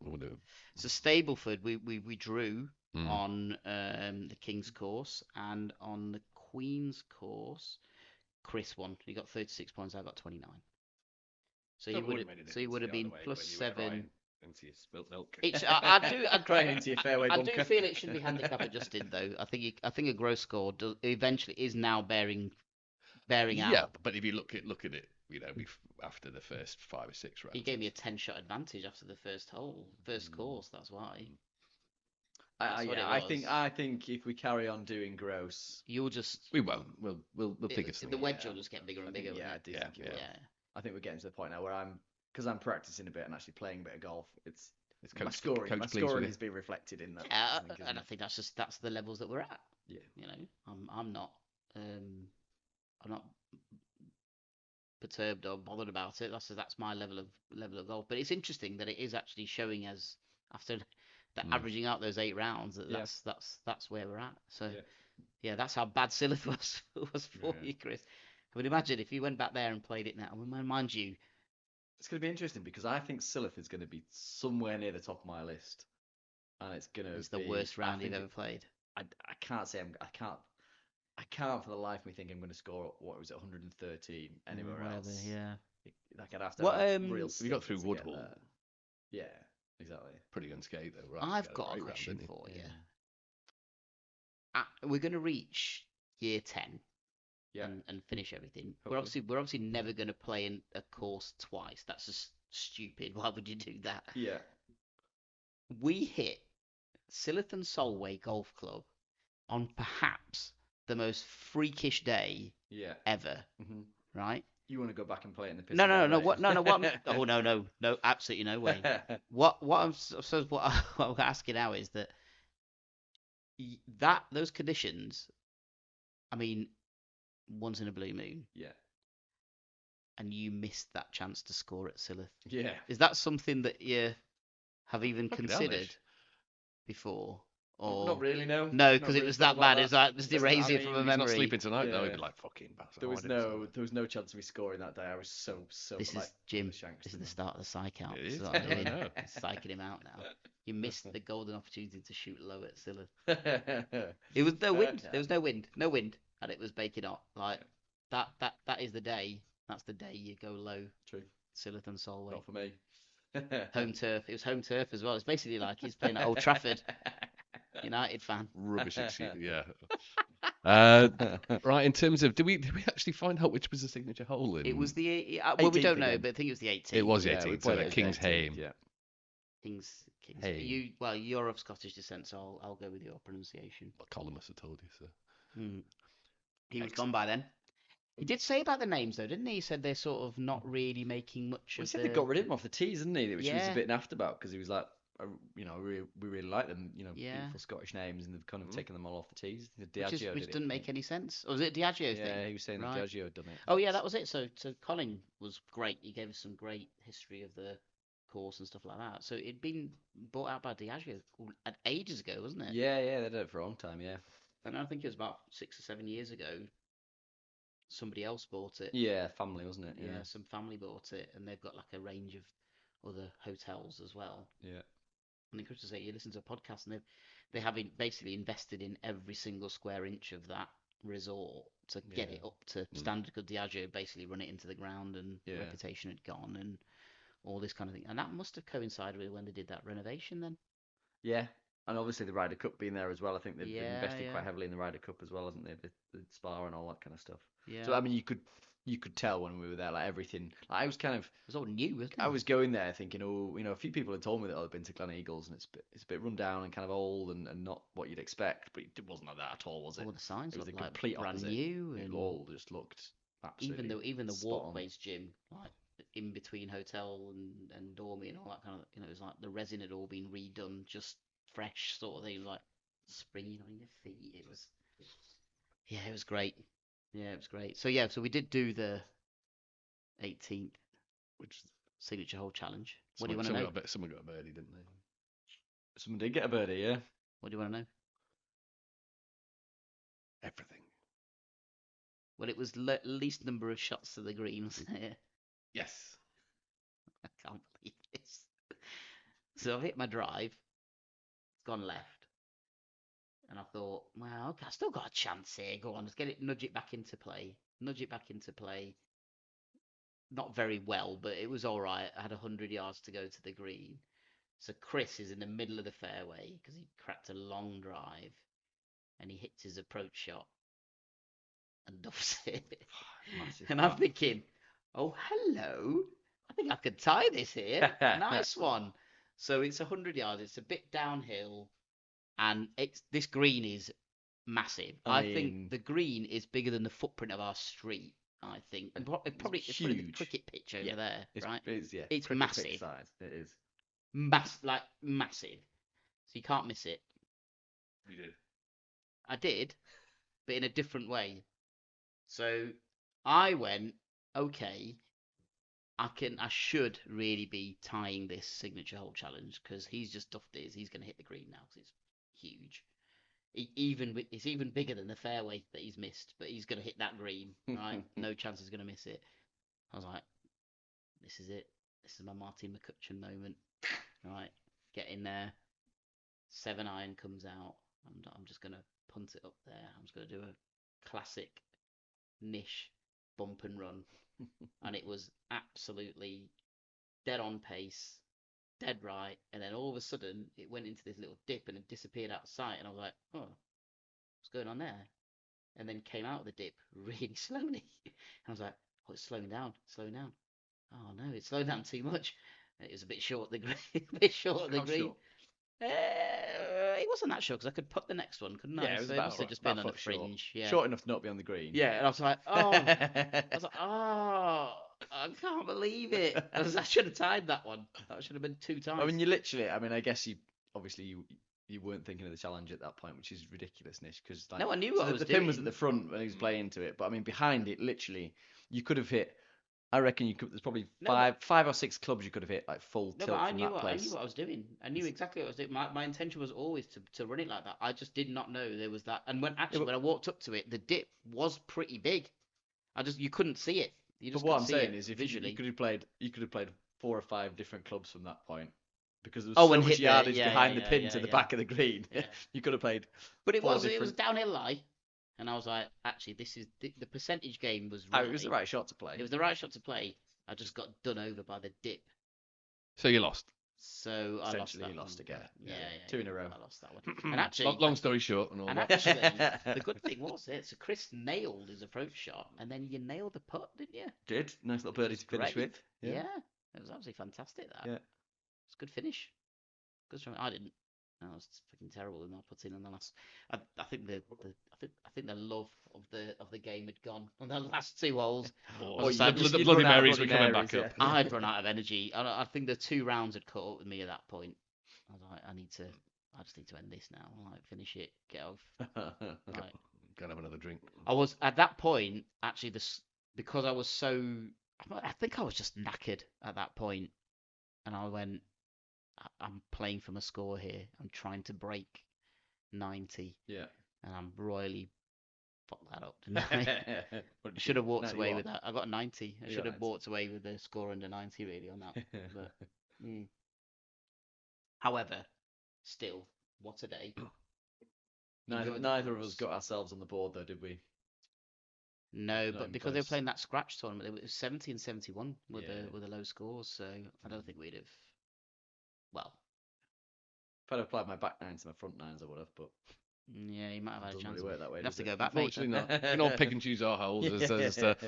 So Stableford, we drew Mm. on the King's course, and on the Queen's course, Chris won. He got 36 points. I got 29. So he would have been plus 7. Into your spilt milk. I Crying into your fairway do bunker. feel it should be handicap adjusted though. I think a gross score eventually is now bearing Yeah, out. but if you look at it, after the first 5 or 6 rounds, He gave me a 10-shot advantage after the first course. That's why. That's what it I think if we carry on doing gross, You'll just we won't. We'll figure the something. wedge yeah. will just get bigger and bigger. Yeah, I won't do Yeah, think it yeah. will. Yeah. I think we're getting to the point now where because I'm practicing a bit and actually playing a bit of golf. It's my Coach scoring cleans for has you. been reflected in that. Yeah, I think, isn't and I it? think that's the levels that we're at. Yeah. You know, I'm not perturbed or bothered about it. That's my level of golf. But it's interesting that it is actually showing us after that averaging out those 8 rounds that Yeah. that's where we're at. So Yeah. yeah, that's how bad Silith was for Yeah. you, Chris. I mean, imagine if you went back there and played it now. I mean, mind you, It's going to be interesting because I think Silith is going to be somewhere near the top of my list, and it's going to it's the be worst round I you've think ever played. I can't say I can't for the life of me think I'm going to score what was it 113 anywhere Whatever, else. yeah. Like I'd have to What, have real. You got through stinker to get Woodhall. there. Yeah, exactly. Pretty unscathed though, right? I've You got a great round, question didn't you? for you. We're going to reach year 10 Yeah. and finish everything. Hopefully. We're obviously never going to play a course twice. That's just stupid. Why would you do that? Yeah. We hit Silith and Solway Golf Club on perhaps the most freakish day Yeah. ever, hmm right? You want to go back and play it in the piss? No, and no, bad no, rain. what? No, oh, no, absolutely no way. What I'm asking now is that those conditions, I mean, once in a blue moon, Yeah. and you missed that chance to score at Silith. Yeah. Is that something that you have even Fucking hell, considered Nish. before? Or Not really, no. no, Not because it really was thought that about bad. It's that. like just Listen, erase I it from a mean, He's not memory. sleeping tonight though. He'd be Yeah. like, fucking bastard. There why was didn't I say there was no chance of me scoring that day. I was so This like is Jim. shanks This is in the them. start of the psych out. It This is, what I'm I doing. know. Psyching him out now. You missed the golden opportunity to shoot low at Silith. that? It was no wind. Yeah. There was no wind, and it was baking hot. Like that is the day. That's the day you go low. True. Silith and Solway. Not for me. Home turf. It was home turf as well. It's basically like he's playing at Old Trafford. United fan. Rubbish excuse. Yeah. Right. In terms of, did we actually find out which was the signature hole in? It was the well, we 18th don't know, again. but I think it was the 18th. It was the Yeah, we 18th. So played at it King's 18th, Hayne. Yeah. King's. Hey. You're of Scottish descent, so I'll go with your pronunciation. Well, Colin must have told you so. He was Excellent. gone by then. He did say about the names though, didn't he? He said they're sort of not really making much Well, he of said the... they got rid of him off the tees, didn't he? Which he was Yeah. a bit naffed about because he was like, we really like them, Yeah. beautiful Scottish names, and they've kind of taken them all off the tees. which Diageo which did doesn't it. make any sense. Or was it Diageo thing? Yeah, he was saying Right. that Diageo had done it. Oh yeah, that was it. So Colin was great. He gave us some great history of the course and stuff like that. So it'd been bought out by Diageo ages ago, wasn't it? Yeah, they did it for a long time. Yeah. And I think it was about 6 or 7 years ago. Somebody else bought it. Yeah, family, wasn't it? Yeah, some family bought it, and they've got like a range of other hotels as well. Yeah. And encouraged to say you listen to a podcast, and they have basically invested in every single square inch of that resort to get Yeah. it up to standard. Because Diageo basically run it into the ground, and the Yeah. reputation had gone, and all this kind of thing. And that must have coincided with when they did that renovation then. Yeah. And obviously the Ryder Cup being there as well. I think they've Yeah, invested yeah. quite heavily in the Ryder Cup as well, haven't they? The Spa and all that kind of stuff. Yeah. So I mean, you could tell when we were there, like everything. Like, I was kind of, It was all new, wasn't it? I was going there thinking, oh, you know, a few people had told me that I'd been to Gleneagles and it's a bit run down and kind of old and not what you'd expect, but it wasn't like that at all, was it? All the signs It was the looked like complete brand opposite. new, It and all just looked absolutely even the spot on. walkways, Jim, like in between hotel and dormy and all that kind of, it was like the resin had all been redone, just fresh sort of thing, like springing on your feet. It was, yeah, it was great. Yeah, it was great. So yeah, so we did do the 18th Which signature hole challenge. What do you want to know? Someone got a birdie, didn't they? Someone did get a birdie, yeah. What do you want to know? Everything. Well, it was least number of shots to the green, wasn't it? Yes. I can't believe this. So I've hit my drive. It's gone left. And I thought, well, okay, I still got a chance here. Go on, let's nudge it back into play. Nudge it back into play. Not very well, but it was all right. I had 100 yards to go to the green. So Chris is in the middle of the fairway because he cracked a long drive. And he hits his approach shot and duffs it. Massive And I'm putt. thinking, oh, hello. I think I could tie this here. Nice one. So it's 100 yards. It's a bit downhill. And this green is massive. I think mean, the green is bigger than the footprint of our street, I think. It's probably the huge. cricket pitch over Yeah, there, right? It's It's cricket pitch massive. size. It is. Massive. So you can't miss it. You did. I did, but in a different way. So I went, okay, I should really be tying this signature hole challenge because he's just duffed his. He's going to hit the green now because it's huge. It's even bigger than the fairway that he's missed, but he's going to hit that green, right? No chance he's going to miss it. I was like, this is it. This is my Martin McCutcheon moment, right? Get in there. 7-iron comes out. I'm just going to punt it up there. I'm just going to do a classic niche bump and run. And it was absolutely dead on pace, dead right. And then all of a sudden, it went into this little dip and it disappeared out of sight. And I was like, oh, what's going on there? And then came out of the dip really slowly. And I was like, oh, it's slowing down, slowing down. Oh no, it's slowing down too much. And it was a bit short of the green. A bit short of the How green. short? It wasn't that short because I could put the next one, couldn't I? Yeah, it was so about, must have just about been on a foot short. fringe. Yeah. Short enough to not be on the green. Yeah, and I was like, oh, I can't believe it. I should have tied that one. That should have been 2 times. I mean, you literally. I mean, I guess you weren't thinking of the challenge at that point, which is ridiculous, Nish. Because no, I knew what I was the doing. pin was at the front when he was playing to it, but I mean, behind it, literally, you could have hit. I reckon you could. There's probably five or six clubs you could have hit like full tilt but I from knew that place. I knew what I was doing. I knew exactly what I was doing. My intention was always to run it like that. I just did not know there was that. And when I walked up to it, the dip was pretty big. You couldn't see it. You just But what I'm couldn't see saying it is, if visually. you could have played 4 or 5 different clubs from that point, because there was Oh, so and much hit the- yardage yeah, behind yeah, the pin yeah, to the yeah. back of the green. Yeah. You could have played. But it 4 was different. downhill lie, and I was like, actually, this is the percentage game was Oh, right. it was the right shot to play. It was the right shot to play. I just got done over by the dip. So you lost. So I lost Essentially, that you lost one. again. Yeah, 2 in a row. I lost that one. And actually, Long story short, and all and that. actually, the good thing was it. So Chris nailed his approach shot, and then you nailed the putt, didn't you? Did nice little Which birdie was to finish great. with. Yeah, it was absolutely fantastic. That. Yeah. It's a good finish. Good from I didn't. I was fucking terrible in my putting on the last. I think the love of the game had gone on the last 2 holes. Oh, the the Bloody Marys were coming back up. I'd run out of energy. I think the 2 rounds had caught up with me at that point. I was like, I just need to end this now. Like, finish it, get off. Like, Gotta have another drink. I was at that point actually because I was so. I think I was just knackered at that point, and I went. I'm playing for my score here. I'm trying to break 90. Yeah. And I'm royally fucked that up tonight. I should have walked away with that. I got a 90. I should have walked away with the score under 90 really on that. But, However, still, what a day. Neither of us got ourselves on the board though, did we? No, Not but in because they were place. playing that scratch tournament, it was 70 and 71 with Yeah. the low scores. So I don't think we'd have. Well, If I'd applied my back nines to my front nines, I would have, but Yeah, you might have it had a doesn't chance. really work that way. You'd have does to it? go back, mate. Unfortunately not. We can all pick and choose our holes.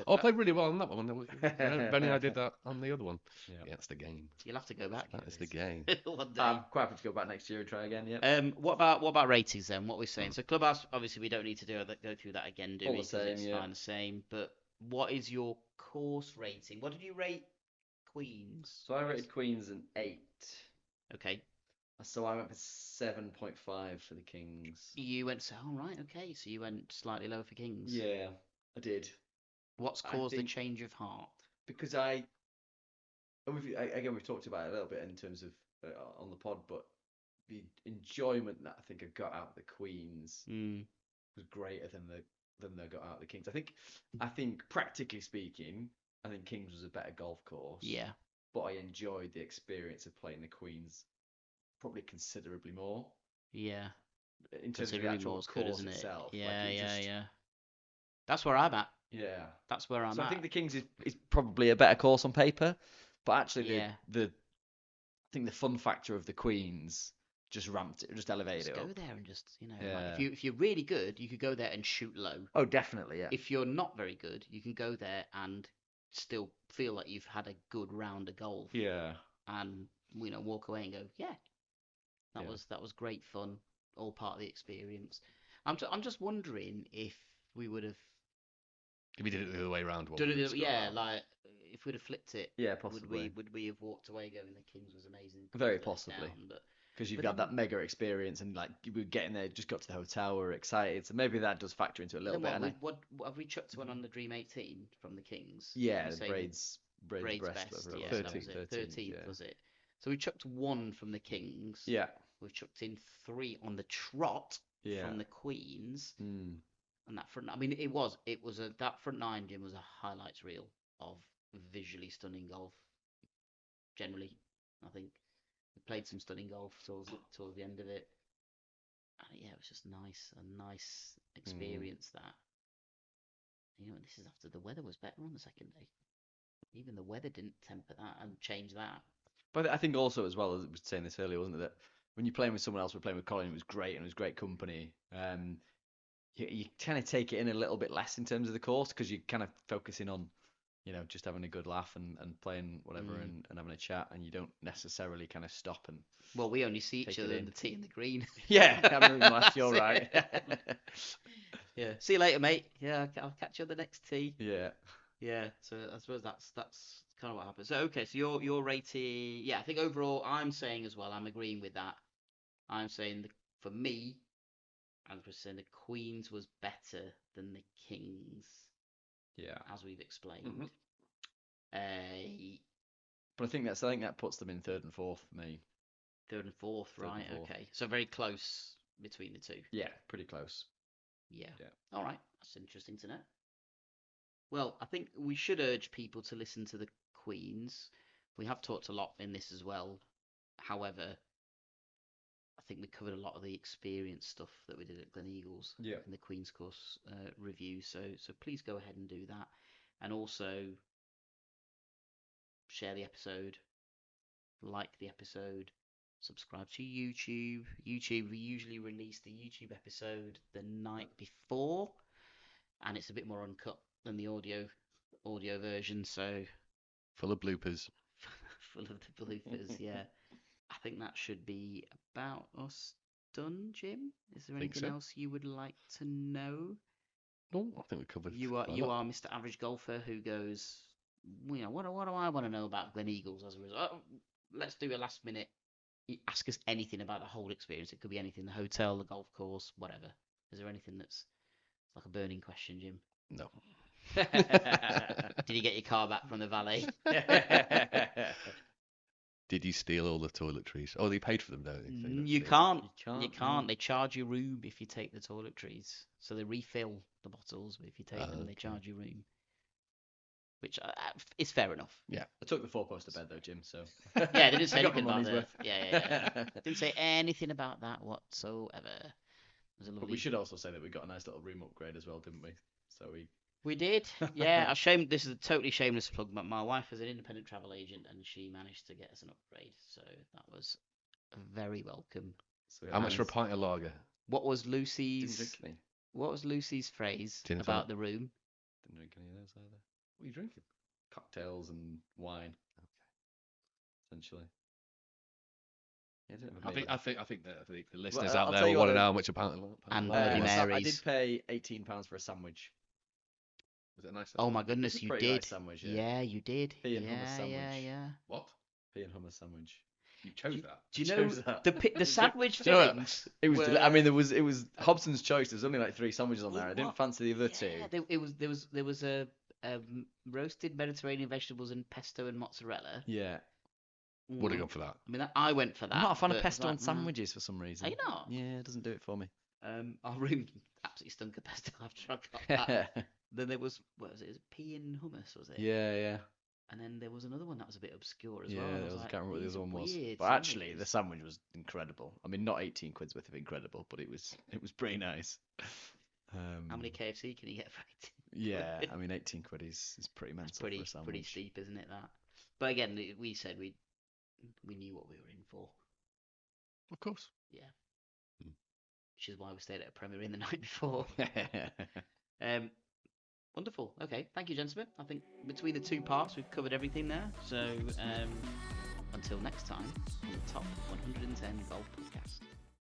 Oh, I played really well on that one. Benny, I did that on the other one. Yeah. Yeah, it's the game. You'll have to go back. That is the game. One day. I'm quite happy to go back next year and try again. Yeah. What about ratings then? What we're saying. So Clubhouse, obviously, we don't need to go through that again, do All we? the 'Cause same, it's yeah. fine the same. But what is your course rating? What did you rate Queens? So I rated Queens an 8. Okay. So I went for 7.5 for the Kings. You went right. Okay, so you went slightly lower for Kings. Yeah, I did. What's I caused the think- change of heart? Because we've talked about it a little bit in terms of on the pod, but the enjoyment that I think I got out of the Queens was greater than they got out of the Kings. I think practically speaking, I think Kings was a better golf course. Yeah. But I enjoyed the experience of playing the Queens probably considerably more Yeah. in terms of the Considerably actual more's good, course isn't it? itself. Yeah, Like, it yeah, just- yeah. That's where I'm at. Yeah. That's where I'm So at. I think the Kings is probably a better course on paper, but actually Yeah. I think the fun factor of the Queens just elevated Just it go up. there and just, like, Yeah. if you're really good, you could go there and shoot low. Oh, definitely, yeah. If you're not very good, you can go there and still feel like you've had a good round of golf Yeah. and walk away and go, yeah, that Yeah. was great fun, all part of the experience. I'm just wondering if we would have If we did it the other way around, done it, like if we'd have flipped it, Yeah, would possibly. we have walked away going the Kings was amazing? Very Queens let us possibly. down, but Because you've But got that then- mega experience and like we were getting there, just got to the hotel, we were excited. So maybe that does factor into it a little then bit. what have we chucked one on the Dream 18 from the Kings? Yeah, You the say braids Braids breast, best, whatever it yeah, was. that was 13th, it. 13th yeah. was it? So we chucked one from the Kings. Yeah. We've chucked in 3 on the trot Yeah. from the Queens. Mm. And that front, I mean, that front 9, Jim, was a highlights reel of visually stunning golf. Generally, I think we played some stunning golf towards the end of it. And yeah, it was just a nice experience. That this is after the weather was better on the second day. Even the weather didn't temper that and change that. But I think also as well, as I was saying this earlier, wasn't it, that when you're playing with someone else, we're playing with Colin, it was great and it was great company. You kind of take it in a little bit less in terms of the course because you're kind of focusing on, just having a good laugh and playing whatever and having a chat, and you don't necessarily kind of stop and. Well, we only see each Take it other in in. the tee and the green. Yeah, I'm glad you're right. Yeah. See you later, mate. Yeah, I'll catch you on the next tee. Yeah. Yeah. So I suppose that's kind of what happened. So okay, so your rating, yeah, I think overall, I'm saying as well, I'm agreeing with that. I'm saying for me, as we're saying, the Queens was better than the Kings, Yeah. as we've explained. Mhm. But I think that puts them in third and fourth for me. Third and fourth, Third and right? fourth. Okay, so very close between the two. Yeah, pretty close. Yeah. Yeah. All right, that's interesting to know. Well, I think we should urge people to listen to the Queens. We have talked a lot in this as well. However, I think we covered a lot of the experience stuff that we did at Gleneagles Yeah. in the Queen's course review. So please go ahead and do that, and also share the episode, like the episode, subscribe to YouTube. We usually release the YouTube episode the night before, and it's a bit more uncut than the audio version, so Full of bloopers. full of the bloopers. Yeah, I think that should be about us done. Jim, is there Think anything so. else you would like to know? No, I think we covered. You quite a are lot. Mr. Average Golfer who goes, what do I want to know about Gleneagles as a result? Let's do a last minute. Ask us anything about the whole experience. It could be anything: the hotel, the golf course, whatever. Is there anything that's like a burning question, Jim? No. Did you get your car back from the valet? Did you steal all the toiletries? Oh, they paid for them, don't they? They don't You steal. can't. You You can't, can't. no. They charge you room if you take the toiletries. So they refill the bottles, but if you take them, they Okay. charge you room. Which is fair enough. I took the 4-poster bed though, Jim. So Yeah, they didn't say I got anything my about money's that. worth. Yeah. Didn't say anything about that whatsoever. It was a But lovely. we should also say that we got a nice little room upgrade as well, didn't we? So We did. Yeah, this is a totally shameless plug, but my wife is an independent travel agent and she managed to get us an upgrade. So that was very welcome So we How had much for a these- pint of lager? What was Didn't drink Lucy's? any. What was Lucy's phrase Tin about foil. the room? Didn't drink any of those either. What are you drinking? Cocktails and wine. Essentially. Yeah, I didn't have a meal. I think the listeners I'll out tell there you will want what, to know how much a pint of And lager Bloody was. Mary. I Mary's. did pay £18 for a sandwich. Was it a nice? Oh my goodness, It's a you pretty did. nice sandwich, yeah. You did. Pea and yeah, hummus yeah, sandwich. yeah. What? Pea and hummus sandwich. You chose that? Do you I know chose that. the sandwich Do you know what? fillings? It was. were- I mean, it was Hobson's choice. There was only like 3 sandwiches on there. I didn't What? fancy the other Yeah, 2. there was a roasted Mediterranean vegetables and pesto and mozzarella. Yeah. Would have Mm. gone for that. I mean, I went for that. I'm not a fan but of it was pesto on like, sandwiches for some reason. Are you not? Yeah, it doesn't do it for me. Our room absolutely stunk of pesto after I got that. Then there was what was it? Was it pea and hummus? Was it? yeah. And then there was another one that was a bit obscure as Yeah, well. and I there was was, I like, can't remember what the "These other are one was. weird But actually, the sandwiches." sandwich was incredible. I mean, not 18 quid's worth of incredible, but it was pretty nice. How many KFC can you get for 18? Yeah, I mean, 18 quid is pretty mental It's for a pretty sandwich. steep, isn't it? That. But again, we said we knew what we were in for. Of course. Yeah. Hmm. Which is why we stayed at a Premier Inn the night before. Wonderful. Okay, thank you, gentlemen. I think between the 2 parts, we've covered everything there. So until next time, on the Top 110 Golf Podcast.